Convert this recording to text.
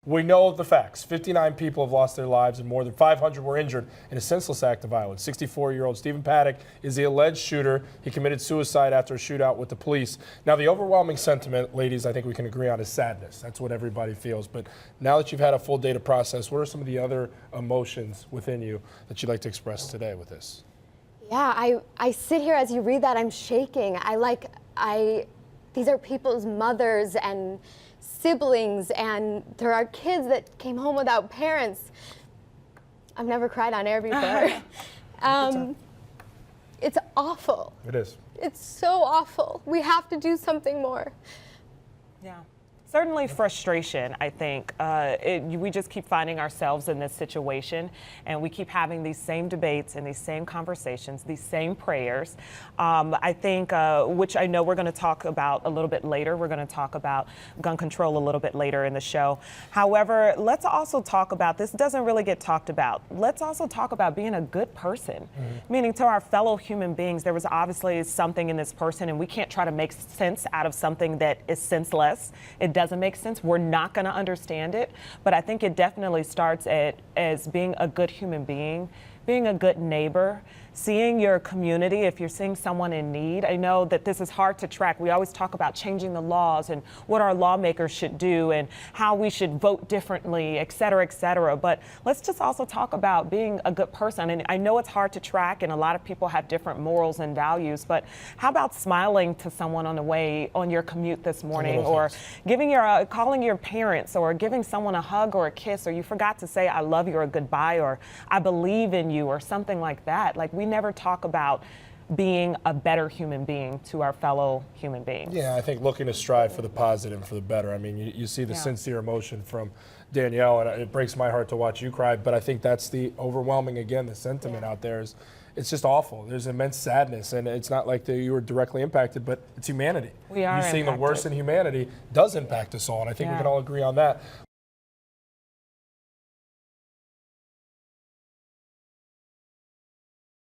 We know the facts. 59 people have lost their lives and more than 500 were injured in a senseless act of violence. 64-year-old Stephen Paddock is the alleged shooter. He committed suicide after a shootout with the police. Now, the overwhelming sentiment, ladies, I think we can agree on, is sadness. That's what everybody feels. But now that you've had a full day to process, what are some of the other emotions within you that you'd like to express today with this? Yeah, I sit here as you read that, I'm shaking. These are people's mothers and siblings, and there are kids that came home without parents. I've never cried on air before. It's awful. It is. It's so awful. We have to do something more. Yeah. Certainly frustration, I think. We just keep finding ourselves in this situation, and we keep having these same debates and these same conversations, these same prayers. I think, which I know we're going to talk about a little bit later. We're going to talk about gun control a little bit later in the show. However, let's also talk about, this doesn't really get talked about, let's also talk about being a good person, meaning to our fellow human beings. There was obviously something in this person, and we can't try to make sense out of something that is senseless. It doesn't make sense. We're not going to understand it. But I think it definitely starts as being a good human being, being a good neighbor, seeing your community if you're seeing someone in need. I know that this is hard to track. We always talk about changing the laws and what our lawmakers should do and how we should vote differently, et cetera, et cetera. But let's just also talk about being a good person. And I know it's hard to track, and a lot of people have different morals and values, but how about smiling to someone on the way on your commute this morning, or giving calling your parents, or giving someone a hug or a kiss, or you forgot to say I love you or goodbye, or I believe in you, or something like that. Like, we never talk about being a better human being to our fellow human beings. Yeah, I think looking to strive for the positive and for the better. I mean, you see the sincere emotion from Danielle, and it breaks my heart to watch you cry, but I think that's the overwhelming, again, the sentiment out there is, it's just awful. There's immense sadness, and it's not like you were directly impacted, but it's humanity. We are You seeing the impacted. worst in humanity does impact us all, and I think we can all agree on that.